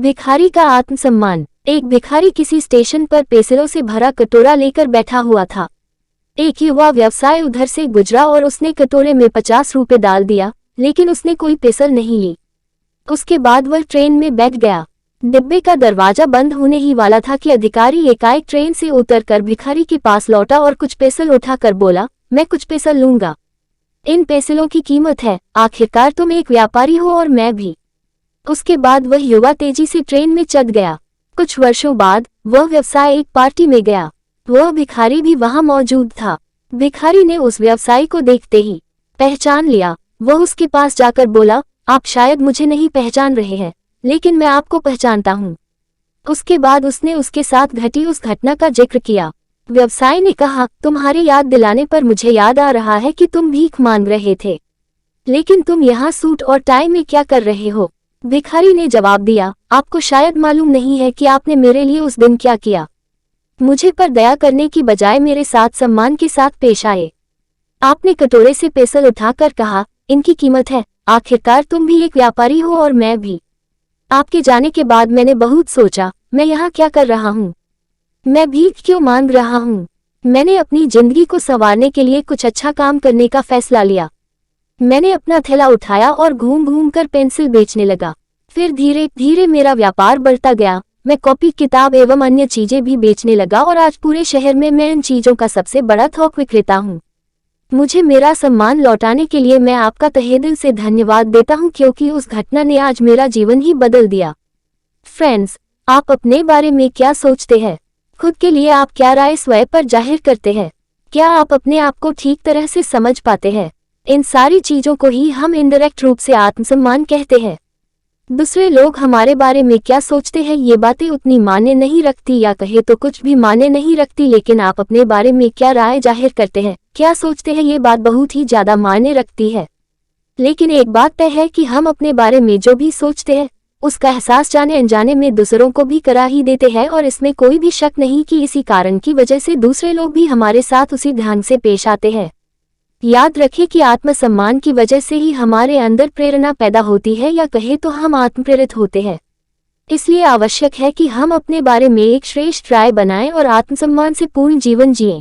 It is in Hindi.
भिखारी का आत्मसम्मान। एक भिखारी किसी स्टेशन पर पेसरों से भरा कटोरा लेकर बैठा हुआ था। एक युवा व्यवसाय उधर से गुजरा और उसने कटोरे में 50 रुपए डाल दिया, लेकिन उसने कोई पेसर नहीं ली। उसके बाद वह ट्रेन में बैठ गया। डिब्बे का दरवाजा बंद होने ही वाला था कि अधिकारी एकाएक ट्रेन से उतरकर भिखारी के पास लौटा और कुछ पेसल उठाकर बोला, मैं कुछ पेसल लूंगा। इन पेसलों की कीमत है, आखिरकार तुम एक व्यापारी हो और मैं भी। उसके बाद वह युवा तेजी से ट्रेन में चढ़ गया। कुछ वर्षों बाद वह व्यवसाय एक पार्टी में गया। वह भिखारी भी वहां मौजूद था। भिखारी ने उस व्यवसायी को देखते ही पहचान लिया। वह उसके पास जाकर बोला, आप शायद मुझे नहीं पहचान रहे हैं, लेकिन मैं आपको पहचानता हूँ। उसके बाद उसने उसके साथ घटी उस घटना का जिक्र किया। व्यवसायी ने कहा, तुम्हारी याद दिलाने पर मुझे याद आ रहा है कि तुम भीख मांग रहे थे, लेकिन तुम यहाँ सूट और टाई में क्या कर रहे हो? भिखारी ने जवाब दिया, आपको शायद मालूम नहीं है कि आपने मेरे लिए उस दिन क्या किया। मुझे पर दया करने की बजाय मेरे साथ सम्मान के साथ पेश आए। आपने कटोरे से पेसल उठाकर कहा, इनकी कीमत है, आखिरकार तुम भी एक व्यापारी हो और मैं भी। आपके जाने के बाद मैंने बहुत सोचा, मैं यहाँ क्या कर रहा हूँ? मैं भीख क्यों मांग रहा हूँ? मैंने अपनी जिंदगी को संवारने के लिए कुछ अच्छा काम करने का फैसला लिया। मैंने अपना थैला उठाया और घूम घूम कर पेंसिल बेचने लगा। फिर धीरे धीरे मेरा व्यापार बढ़ता गया। मैं कॉपी, किताब एवं अन्य चीजें भी बेचने लगा और आज पूरे शहर में मैं इन चीजों का सबसे बड़ा थोक विक्रेता हूँ। मुझे मेरा सम्मान लौटाने के लिए मैं आपका तहे दिल से धन्यवाद देता हूँ, क्योंकि उस घटना ने आज मेरा जीवन ही बदल दिया। फ्रेंड्स, आप अपने बारे में क्या सोचते हैं? खुद के लिए आप क्या राय स्वयं पर जाहिर करते हैं? क्या आप अपने आप को ठीक तरह से समझ पाते हैं? इन सारी चीजों को ही हम इनडायरेक्ट रूप से आत्मसम्मान कहते हैं। दूसरे लोग हमारे बारे में क्या सोचते हैं ये बातें उतनी मायने नहीं रखती, या कहे तो कुछ भी मायने नहीं रखती, लेकिन आप अपने बारे में क्या राय जाहिर करते हैं, क्या सोचते हैं, ये बात बहुत ही ज्यादा मायने रखती है। लेकिन एक बात तय है कि हम अपने बारे में जो भी सोचते हैं उसका एहसास जाने अनजाने में दूसरों को भी करा ही देते हैं, और इसमें कोई भी शक नहीं कि इसी कारण की वजह से दूसरे लोग भी हमारे साथ उसी ढंग से पेश आते हैं। याद रखें कि आत्मसम्मान की वजह से ही हमारे अंदर प्रेरणा पैदा होती है, या कहे तो हम आत्मप्रेरित होते हैं। इसलिए आवश्यक है कि हम अपने बारे में एक श्रेष्ठ राय बनाएं और आत्मसम्मान से पूर्ण जीवन जिएं।